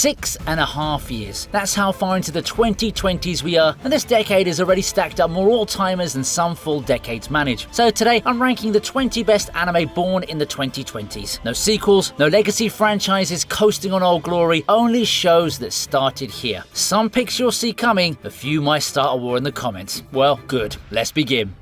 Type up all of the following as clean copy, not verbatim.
6.5 years. That's how far into the 2020s we are, and this decade has already stacked up more all-timers than some full decades manage. So today I'm ranking the 20 best anime born in the 2020s. No sequels, no legacy franchises coasting on old glory, only shows that started here. Some picks you'll see coming, a few might start a war in the comments. Well, good. Let's begin.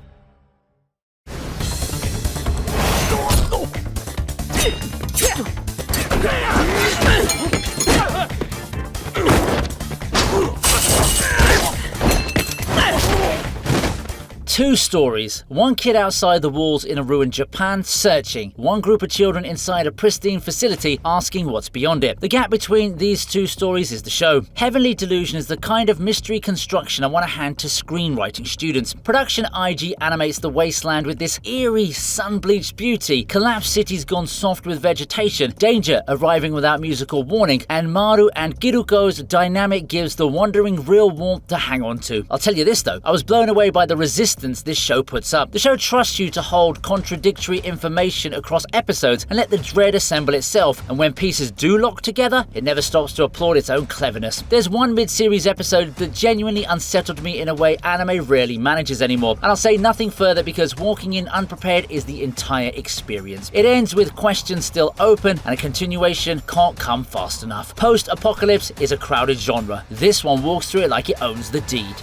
Two stories. One kid outside the walls in a ruined Japan searching. One group of children inside a pristine facility asking what's beyond it. The gap between these two stories is the show. Heavenly Delusion is the kind of mystery construction I want to hand to screenwriting students. Production IG animates the wasteland with this eerie, sun-bleached beauty, collapsed cities gone soft with vegetation, danger arriving without musical warning, and Maru and Giruko's dynamic gives the wandering real warmth to hang on to. I'll tell you this though, I was blown away by the resistance this show puts up. The show trusts you to hold contradictory information across episodes and let the dread assemble itself, and when pieces do lock together, it never stops to applaud its own cleverness. There's one mid-series episode that genuinely unsettled me in a way anime rarely manages anymore, and I'll say nothing further because walking in unprepared is the entire experience. It ends with questions still open, and a continuation can't come fast enough. Post-apocalypse is a crowded genre. This one walks through it like it owns the deed.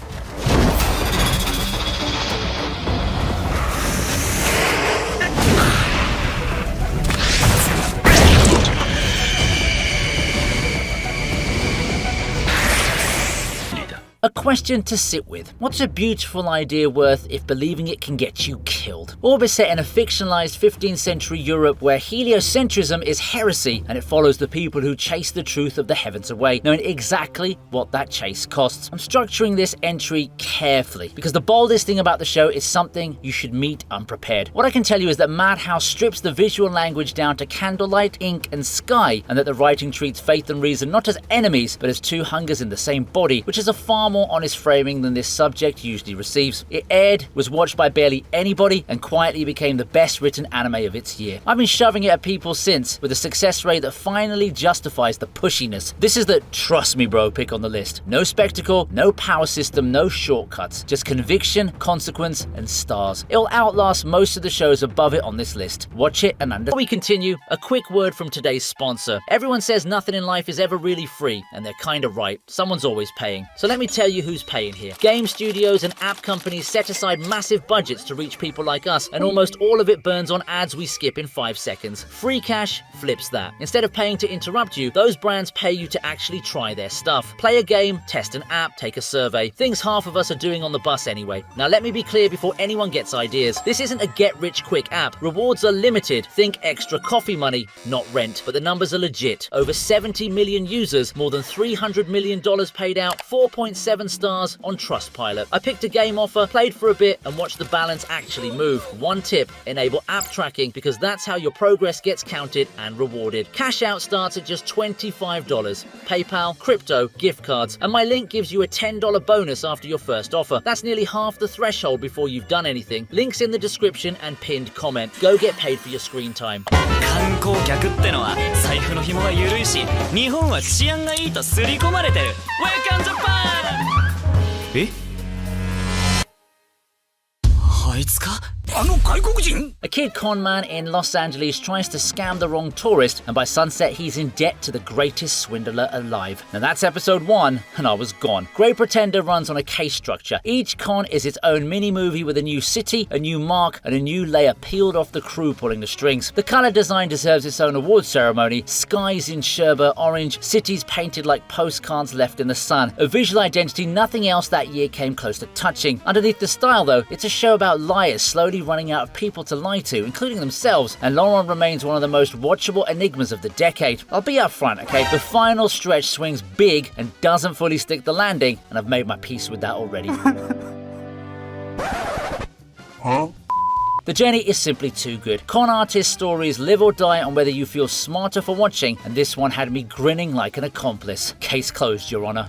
A question to sit with. What's a beautiful idea worth if believing it can get you killed? Orb is set in a fictionalized 15th century Europe where heliocentrism is heresy, and it follows the people who chase the truth of the heavens away, knowing exactly what that chase costs. I'm structuring this entry carefully because the boldest thing about the show is something you should meet unprepared. What I can tell you is that Madhouse strips the visual language down to candlelight, ink, and sky, and that the writing treats faith and reason not as enemies but as two hungers in the same body, which is a far more honest framing than this subject usually receives. It aired, was watched by barely anybody, and quietly became the best written anime of its year. I've been shoving it at people since, with a success rate that finally justifies the pushiness. This is the trust me bro pick on the list. No spectacle, no power system, no shortcuts, just conviction, consequence, and stars. It'll outlast most of the shows above it on this list. Watch it and understand. Before we continue, a quick word from today's sponsor. Everyone says nothing in life is ever really free, and they're kinda right. Someone's always paying. So let me tell you who's paying here. Game studios and app companies set aside massive budgets to reach people like us, and almost all of it burns on ads we skip in 5 seconds. Free cash flips that. Instead of paying to interrupt you, those brands pay you to actually try their stuff. Play a game, test an app, take a survey. Things half of us are doing on the bus anyway. Now let me be clear before anyone gets ideas. This isn't a get-rich-quick app. Rewards are limited. Think extra coffee money, not rent. But the numbers are legit. Over 70 million users, more than $300 million paid out, 4.7 stars on Trustpilot. I picked a game offer, played for a bit, and watched the balance actually move. One tip, enable app tracking because that's how your progress gets counted and rewarded. Cash out starts at just $25. PayPal, crypto, gift cards, and my link gives you a $10 bonus after your first offer. That's nearly half the threshold before you've done anything. Links in the description and pinned comment. Go get paid for your screen time. 観光客ってのは財布の紐が緩いし、日本は治安がいいと刷り込まれてる。Welcome Japan! え？あいつか？ A kid con man in Los Angeles tries to scam the wrong tourist, and by sunset he's in debt to the greatest swindler alive. Now that's episode 1, and I was gone. Great Pretender runs on a case structure. Each con is its own mini-movie with a new city, a new mark, and a new layer peeled off the crew pulling the strings. The colour design deserves its own award ceremony. Skies in sherbet orange, cities painted like postcards left in the sun. A visual identity nothing else that year came close to touching. Underneath the style though, it's a show about liars slowly running out of people to lie to, including themselves, and Laurent remains one of the most watchable enigmas of the decade. I'll be upfront, okay? The final stretch swings big and doesn't fully stick the landing, and I've made my peace with that already. Huh? The journey is simply too good. Con artist stories live or die on whether you feel smarter for watching, and this one had me grinning like an accomplice. Case closed, Your Honor.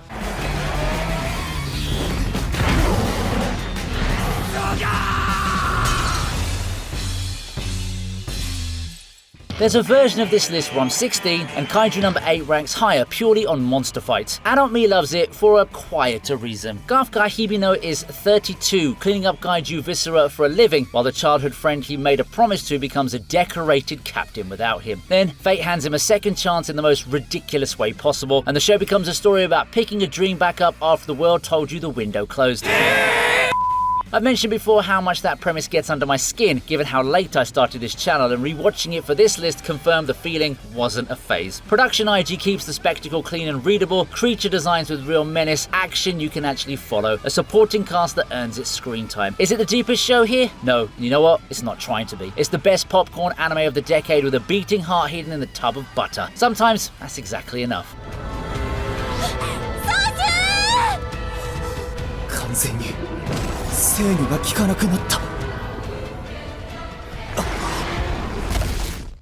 There's a version of this list where I'm 16 and kaiju number 8 ranks higher purely on monster fights. Adult me loves it for a quieter reason. Goth guy Hibino is 32, cleaning up kaiju viscera for a living, while the childhood friend he made a promise to becomes a decorated captain without him. Then fate hands him a second chance in the most ridiculous way possible, and the show becomes a story about picking a dream back up after the world told you the window closed. I've mentioned before how much that premise gets under my skin, given how late I started this channel, and rewatching it for this list confirmed the feeling wasn't a phase. Production IG keeps the spectacle clean and readable, creature designs with real menace, action you can actually follow, a supporting cast that earns its screen time. Is it the deepest show here? No. You know what? It's not trying to be. It's the best popcorn anime of the decade with a beating heart hidden in the tub of butter. Sometimes that's exactly enough.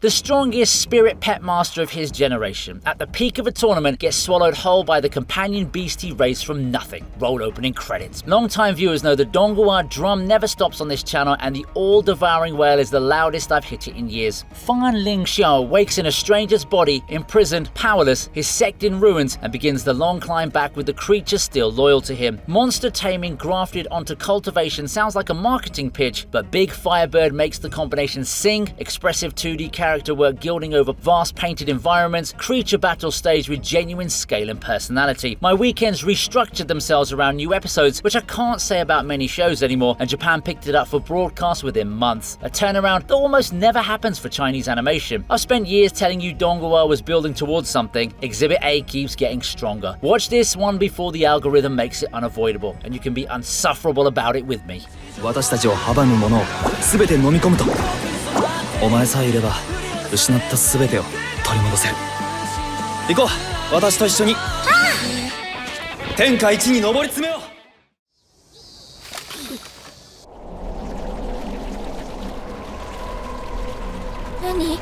The strongest spirit pet master of his generation, at the peak of a tournament, gets swallowed whole by the companion beast he raised from nothing. Roll opening credits. Long-time viewers know the Donghua drum never stops on this channel, and the all-devouring wail is the loudest I've hit it in years. Fan Ling Xiao wakes in a stranger's body, imprisoned, powerless, his sect in ruins, and begins the long climb back with the creature still loyal to him. Monster taming grafted onto cultivation sounds like a marketing pitch, but Big Firebird makes the combination sing, expressive 2D character work gilding over vast painted environments, creature battles staged with genuine scale and personality. My weekends restructured themselves around new episodes, which I can't say about many shows anymore, and Japan picked it up for broadcast within months. A turnaround that almost never happens for Chinese animation. I've spent years telling you Donghua was building towards something. Exhibit A keeps getting stronger. Watch this one before the algorithm makes it unavoidable, and you can be unsufferable about it with me. 私たちを阻むものを全て飲み込むとお前さえいれば失った全てを取り戻せる行こう私と一緒に天下一に上り詰めよう何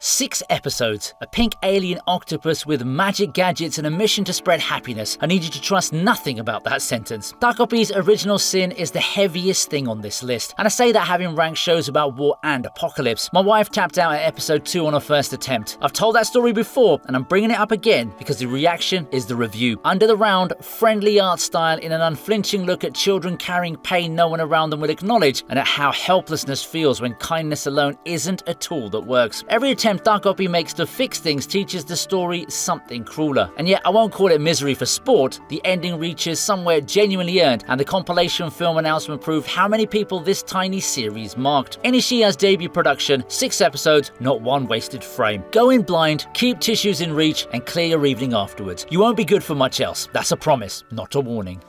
6 episodes, a pink alien octopus with magic gadgets and a mission to spread happiness. I need you to trust nothing about that sentence. Dakopi's original sin is the heaviest thing on this list, and I say that having ranked shows about war and apocalypse. My wife tapped out at episode 2 on her first attempt. I've told that story before, and I'm bringing it up again because the reaction is the review. Under the round, friendly art style in an unflinching look at children carrying pain no one around them will acknowledge, and at how helplessness feels when kindness alone isn't a tool that works. Every attempt Dakopi makes to fix things teaches the story something crueler. And yet I won't call it misery for sport. The ending reaches somewhere genuinely earned, and the compilation film announcement proved how many people this tiny series marked. Inishiya's debut production, 6 episodes, not one wasted frame. Go in blind, keep tissues in reach, and clear your evening afterwards. You won't be good for much else. That's a promise, not a warning.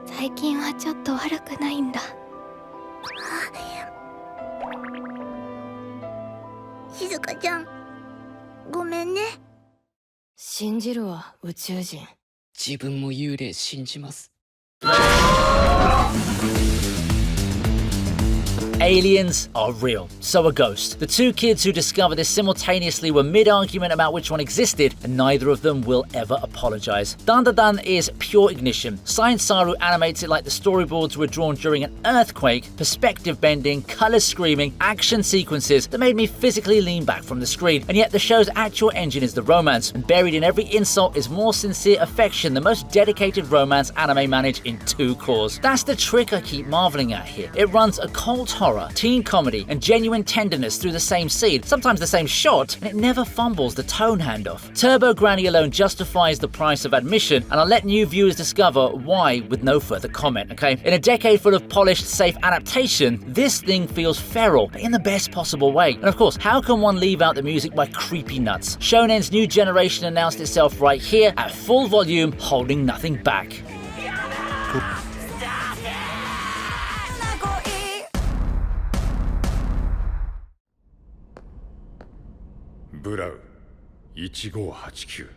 最近はちょっと悪くないんだ。静香ちゃん、ごめんね。信じるわ、宇宙人。自分も幽霊信じます。Aliens are real, so are ghosts. The 2 kids who discovered this simultaneously were mid-argument about which one existed, and neither of them will ever apologize. Dandadan is pure ignition. Science SARU animates it like the storyboards were drawn during an earthquake, perspective bending, color screaming, action sequences that made me physically lean back from the screen. And yet the show's actual engine is the romance, and buried in every insult is more sincere affection than most dedicated romance anime manage in 2 cores. That's the trick I keep marveling at here. It runs occult horror, teen comedy, and genuine tenderness through the same scene, sometimes the same shot, and it never fumbles the tone handoff. Turbo Granny alone justifies the price of admission, and I'll let new viewers discover why with no further comment, okay? In a decade full of polished, safe adaptation, this thing feels feral, but in the best possible way. And of course, how can one leave out the music by Creepy Nuts? Shonen's new generation announced itself right here, at full volume, holding nothing back. Brau 1589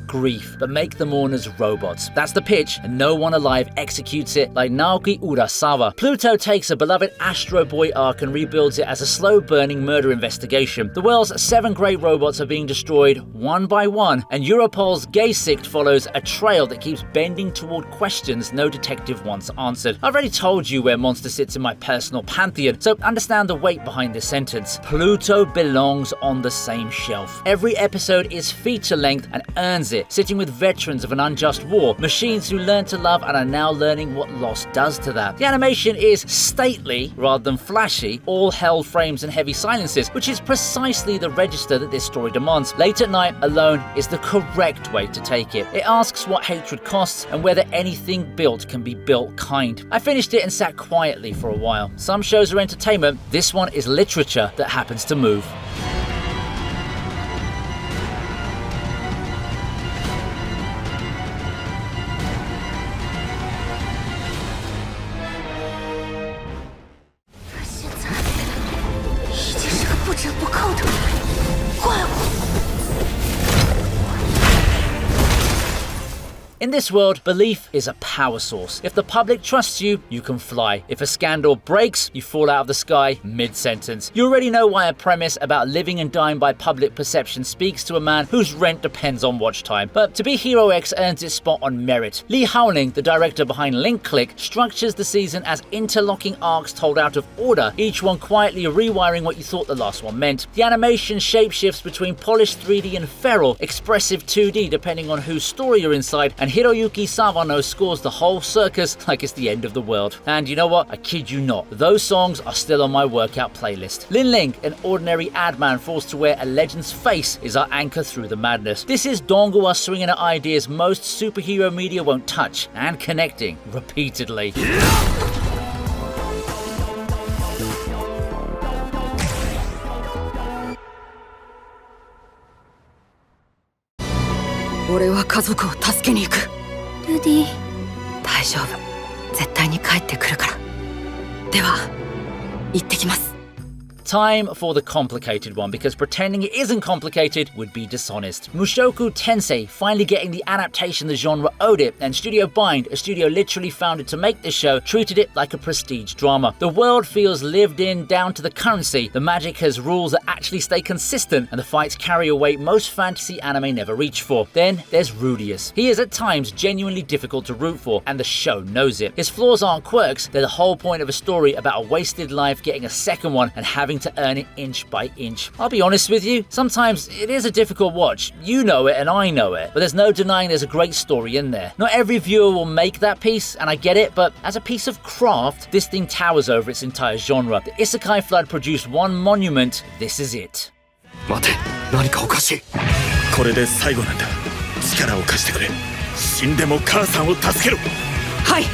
grief, but make the mourners robots. That's the pitch, and no one alive executes it like Naoki Urasawa. Pluto takes a beloved Astro Boy arc and rebuilds it as a slow-burning murder investigation. The world's 7 great robots are being destroyed one by one, and Europol's Gaysicht follows a trail that keeps bending toward questions no detective wants answered. I've already told you where Monster sits in my personal pantheon, so understand the weight behind this sentence. Pluto belongs on the same shelf. Every episode is feature-length and earns it, sitting with veterans of an unjust war, machines who learn to love and are now learning what loss does to that. The animation is stately rather than flashy, all held frames and heavy silences, which is precisely the register that this story demands. Late at Night alone is the correct way to take it. It asks what hatred costs and whether anything built can be built kind. I finished it and sat quietly for a while. Some shows are entertainment, this one is literature that happens to move. In this world, belief is a power source. If the public trusts you, you can fly. If a scandal breaks, you fall out of the sky mid-sentence. You already know why a premise about living and dying by public perception speaks to a man whose rent depends on watch time. But To Be Hero X earns its spot on merit. Lee Howling, the director behind Link Click, structures the season as interlocking arcs told out of order, each one quietly rewiring what you thought the last one meant. The animation shapeshifts between polished 3D and feral, expressive 2D depending on whose story you're inside, and Hiroyuki Sawano scores the whole circus like it's the end of the world. And you know what? I kid you not, those songs are still on my workout playlist. Lin Ling, an ordinary ad man forced to wear a legend's face, is our anchor through the madness. This is Donghua swinging at ideas most superhero media won't touch, and connecting repeatedly.俺は家族を助けに行く。ルディ、大丈夫。絶対に帰ってくるから。では、行ってきます。 Time for the complicated one, because pretending it isn't complicated would be dishonest. Mushoku Tensei finally getting the adaptation the genre owed it, and Studio Bind, a studio literally founded to make this show, treated it like a prestige drama. The world feels lived in down to the currency, the magic has rules that actually stay consistent, and the fights carry a weight most fantasy anime never reach for. Then there's Rudius. He is at times genuinely difficult to root for, and the show knows it. His flaws aren't quirks, they're the whole point of a story about a wasted life getting a second one and having to earn it inch by inch. I'll be honest with you, sometimes it is a difficult watch. You know it and I know it, but there's no denying there's a great story in there. Not every viewer will make that piece, and I get it, but as a piece of craft, this thing towers over its entire genre. The Isekai Flood produced one monument, this is it. 待て、何かおかしい。これで最後なんだ。力を貸してくれ。死んでも母さんを助けろ。はい。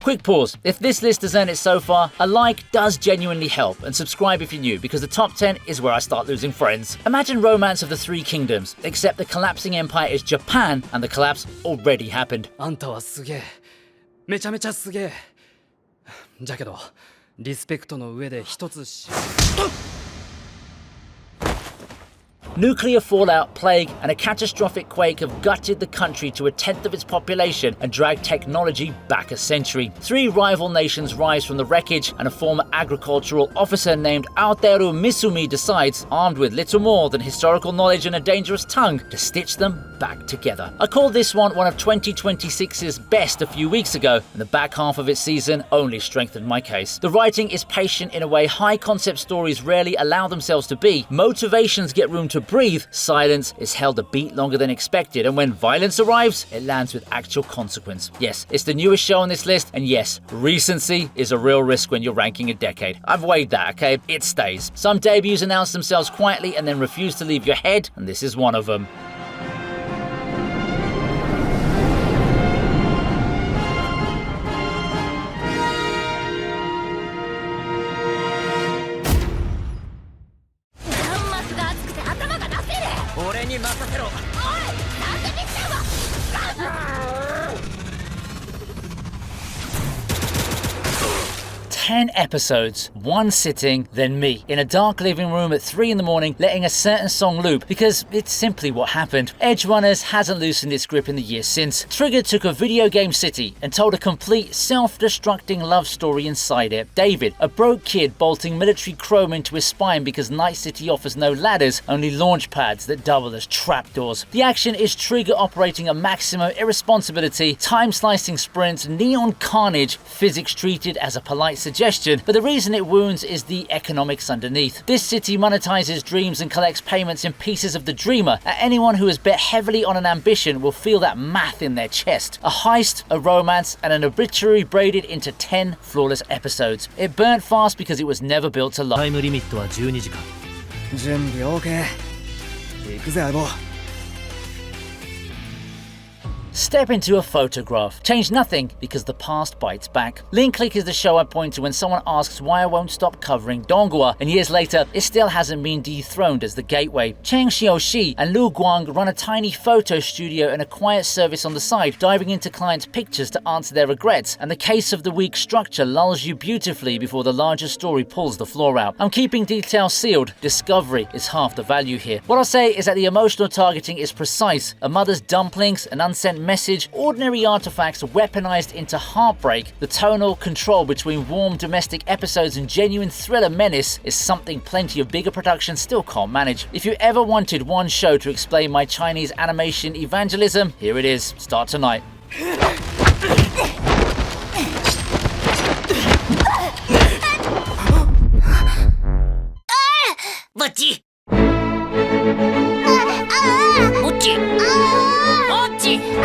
Quick pause. If this list has earned it so far, a like does genuinely help, and subscribe if you're new, because the top 10 is where I start losing friends. Imagine Romance of the Three Kingdoms, except the collapsing empire is Japan and the collapse already happened. あんたはすげえ。めちゃめちゃすげえ。じゃけど、リスペクトの上で一つし。 Nuclear fallout, plague, and a catastrophic quake have gutted the country to 1/10 of its population and dragged technology back a century. 3 rival nations rise from the wreckage, and a former agricultural officer named Aoteru Misumi decides, armed with little more than historical knowledge and a dangerous tongue, to stitch them back together. I called this one of 2026's best a few weeks ago, and the back half of its season only strengthened my case. The writing is patient in a way high-concept stories rarely allow themselves to be. Motivations get room to breathe, silence is held a beat longer than expected, and when violence arrives, it lands with actual consequence. Yes, it's the newest show on this list, and yes, recency is a real risk when you're ranking a decade. I've weighed that, okay? It stays. Some debuts announce themselves quietly and then refuse to leave your head, and this is one of them. 10 episodes, one sitting, then me, in a dark living room at 3 in the morning, letting a certain song loop, because it's simply what happened. Edge Runners hasn't loosened its grip in the years since. Trigger took a video game city and told a complete self-destructing love story inside it. David, a broke kid bolting military chrome into his spine because Night City offers no ladders, only launch pads that double as trapdoors. The action is Trigger operating at maximum irresponsibility, time-slicing sprints, neon carnage, physics treated as a polite suggestion, but the reason it wounds is the economics underneath. This city monetizes dreams and collects payments in pieces of the dreamer, and anyone who has bet heavily on an ambition will feel that math in their chest. A heist, a romance, and an obituary braided into 10 flawless episodes. It burnt fast because it was never built to last. タイムリミットは12時間。準備 OK。行くぜ相棒。 Step into a photograph. Change nothing because the past bites back. Link click is the show I point to when someone asks why I won't stop covering Donghua, and years later, it still hasn't been dethroned as the gateway. Cheng Xiaoxi and Lu Guang run a tiny photo studio and a quiet service on the side, diving into clients' pictures to answer their regrets, and the case of the weak structure lulls you beautifully before the larger story pulls the floor out. I'm keeping details sealed. Discovery is half the value here. What I'll say is that the emotional targeting is precise. A mother's dumplings, an unsent message, ordinary artifacts weaponized into heartbreak. The tonal control between warm domestic episodes and genuine thriller menace is something plenty of bigger productions still can't manage. If you ever wanted one show to explain my Chinese animation evangelism, here it is. Start tonight. Butchie! Butchie! Butchie!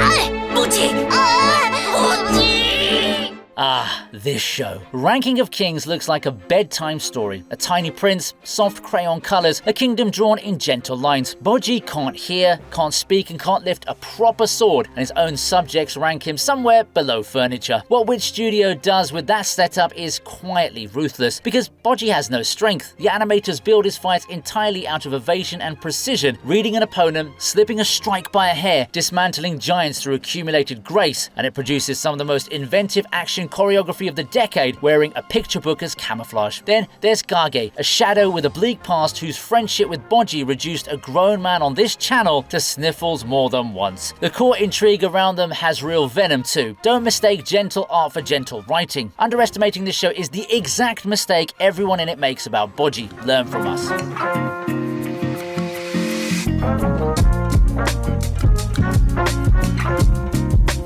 Ah, this show. Ranking of Kings looks like a bedtime story. A tiny prince, soft crayon colors, a kingdom drawn in gentle lines. Boji can't hear, can't speak, and can't lift a proper sword, and his own subjects rank him somewhere below furniture. What which studio does with that setup is quietly ruthless, because Boji has no strength. The animators build his fights entirely out of evasion and precision, reading an opponent, slipping a strike by a hair, dismantling giants through accumulated grace, and it produces some of the most inventive action choreography of the decade, wearing a picture book as camouflage. Then there's Gage, a shadow with a bleak past whose friendship with Boji reduced a grown man on this channel to sniffles more than once. The core intrigue around them has real venom too. Don't mistake gentle art for gentle writing. Underestimating this show is the exact mistake everyone in it makes about Boji. Learn from us.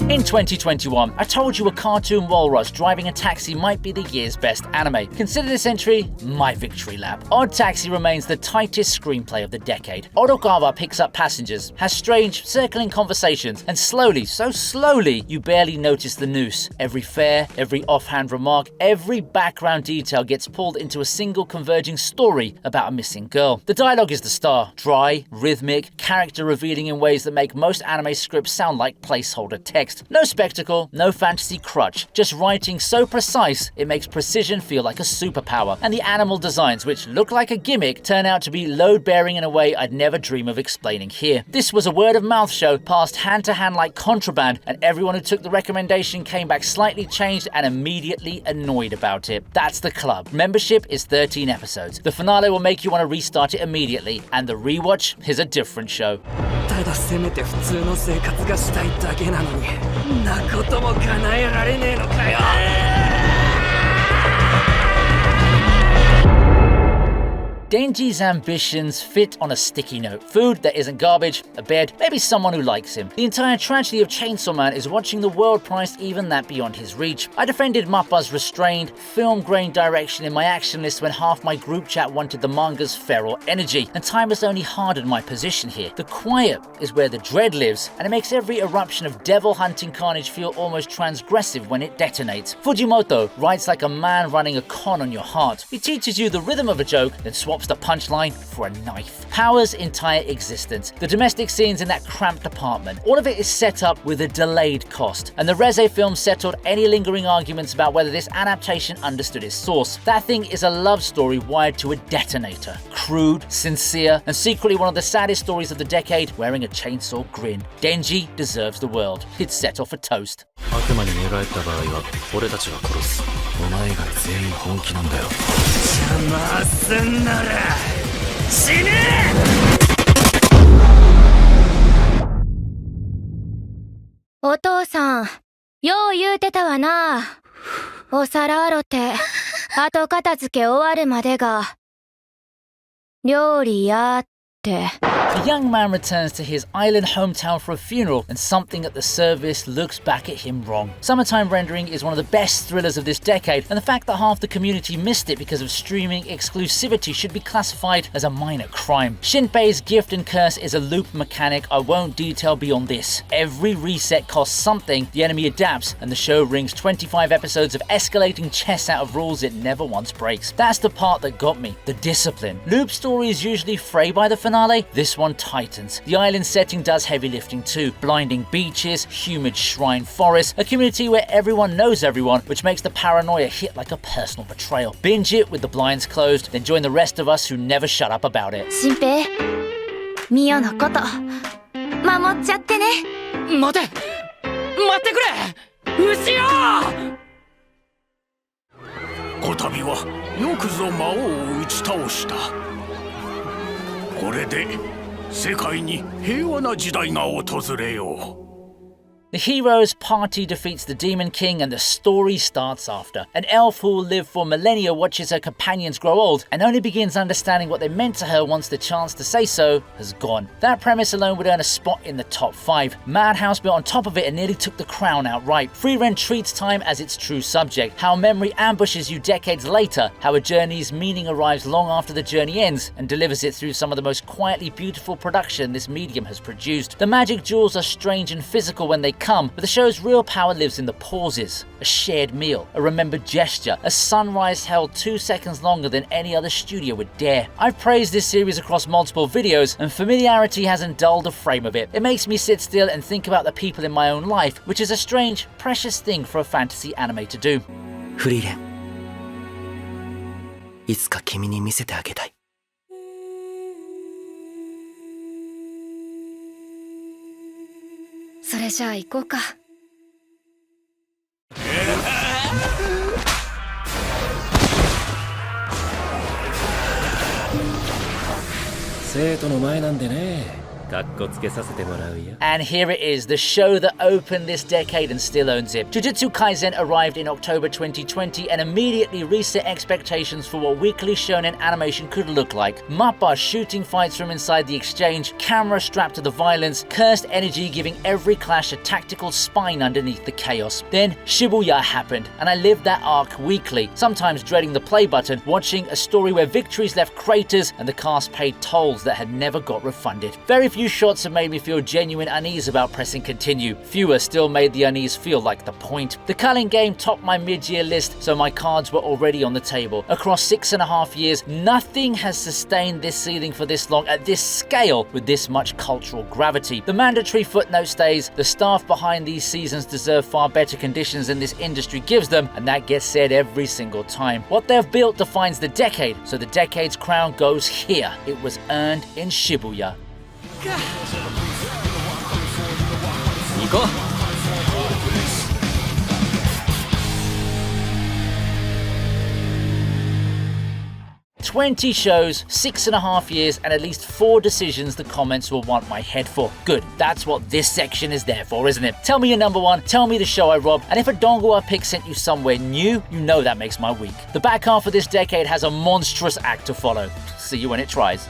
In 2021, I told you a cartoon walrus driving a taxi might be the year's best anime. Consider this entry my victory lap. Odd Taxi remains the tightest screenplay of the decade. Orokawa picks up passengers, has strange, circling conversations, and slowly, so slowly, you barely notice the noose. Every fare, every offhand remark, every background detail gets pulled into a single converging story about a missing girl. The dialogue is the star, dry, rhythmic, character revealing in ways that make most anime scripts sound like placeholder text. No spectacle, no fantasy crutch, just writing so precise it makes precision feel like a superpower. And the animal designs, which look like a gimmick, turn out to be load-bearing in a way I'd never dream of explaining here. This was a word-of-mouth show, passed hand-to-hand like contraband, and everyone who took the recommendation came back slightly changed and immediately annoyed about it. That's the club. Membership is 13 episodes. The finale will make you want to restart it immediately, and the rewatch is a different show. ただせめて普通の生活がしたいだけなのにんなことも叶えられねえのかよ Denji's ambitions fit on a sticky note. Food that isn't garbage, a bed, maybe someone who likes him. The entire tragedy of Chainsaw Man is watching the world price even that beyond his reach. I defended Mappa's restrained, film-grained direction in my action list when half my group chat wanted the manga's feral energy, and time has only hardened my position here. The quiet is where the dread lives, and it makes every eruption of devil-hunting carnage feel almost transgressive when it detonates. Fujimoto writes like a man running a con on your heart. He teaches you the rhythm of a joke, then swaps the punchline for a knife. Power's entire existence, the domestic scenes in that cramped apartment, all of it is set up with a delayed cost, and the Reze film settled any lingering arguments about whether this adaptation understood its source. That thing is a love story wired to a detonator. Crude, sincere, and secretly one of the saddest stories of the decade, wearing a chainsaw grin. Denji deserves the world. It's set off a toast. 悪魔に寝返った場合は俺たちが殺す。お前が全員本気なんだよ。邪魔すんなら死ねお父さん、よう言うてたわな。お皿洗って後片付け終わるまでが料理やって。The young man returns to his island hometown for a funeral, and something at the service looks back at him wrong. Summertime Rendering is one of the best thrillers of this decade, and the fact that half the community missed it because of streaming exclusivity should be classified as a minor crime. Shinpei's gift and curse is a loop mechanic I won't detail beyond this. Every reset costs something, the enemy adapts, and the show wrings 25 episodes of escalating chess out of rules it never once breaks. That's the part that got me, the discipline. Loop stories usually fray by the finale. This one tightens. The island setting does heavy lifting too. Blinding beaches, humid shrine forests, a community where everyone knows everyone, which makes the paranoia hit like a personal betrayal. Binge it with the blinds closed, then join the rest of us who never shut up about it. 新平、ミオのこと守っちゃってね。待ってくれ牛よ。こたびはよくぞ魔王を打ち倒した。これで世界に平和な時代が訪れよう。 The hero's party defeats the Demon King and the story starts after. An elf who will live for millennia watches her companions grow old and only begins understanding what they meant to her once the chance to say so has gone. That premise alone would earn a spot in the top 5. Madhouse built on top of it and nearly took the crown outright. Free Ren treats time as its true subject, how memory ambushes you decades later, how a journey's meaning arrives long after the journey ends and delivers it through some of the most quietly beautiful production this medium has produced. The magic jewels are strange and physical when they come, but the show's real power lives in the pauses. A shared meal, a remembered gesture, a sunrise held 2 seconds longer than any other studio would dare. I've praised this series across multiple videos, and familiarity hasn't dulled a frame of it. It makes me sit still and think about the people in my own life, which is a strange, precious thing for a fantasy anime to do. フリーレン、いつか君に見せてあげたい。それじゃあ行こうか。生徒の前なんでね。かっこつけさせてもらうよ。 And here it is, the show that opened this decade and still owns it. Jujutsu Kaisen arrived in October 2020 and immediately reset expectations for what weekly shonen animation could look like. Mappa shooting fights from inside the exchange, camera strapped to the violence, cursed energy giving every clash a tactical spine underneath the chaos. Then Shibuya happened, and I lived that arc weekly, sometimes dreading the play button, watching a story where victories left craters and the cast paid tolls that had never got refunded. Very few shots have made me feel genuine unease about pressing continue. Fewer still made the unease feel like the point. The Culling game topped my mid-year list, so my cards were already on the table. Across 6.5 years, nothing has sustained this ceiling for this long at this scale with this much cultural gravity. The mandatory footnote stays, the staff behind these seasons deserve far better conditions than this industry gives them, and that gets said every single time. What they've built defines the decade, so the decade's crown goes here. It was earned in Shibuya. 行こう。 20 shows, 6.5 years, and at least 4 decisions the comments will want my head for. Good, that's what this section is there for, isn't it? Tell me your number one, tell me the show I robbed, and if a Donghua pick sent you somewhere new, you know that makes my week. The back half of this decade has a monstrous act to follow. See you when it tries.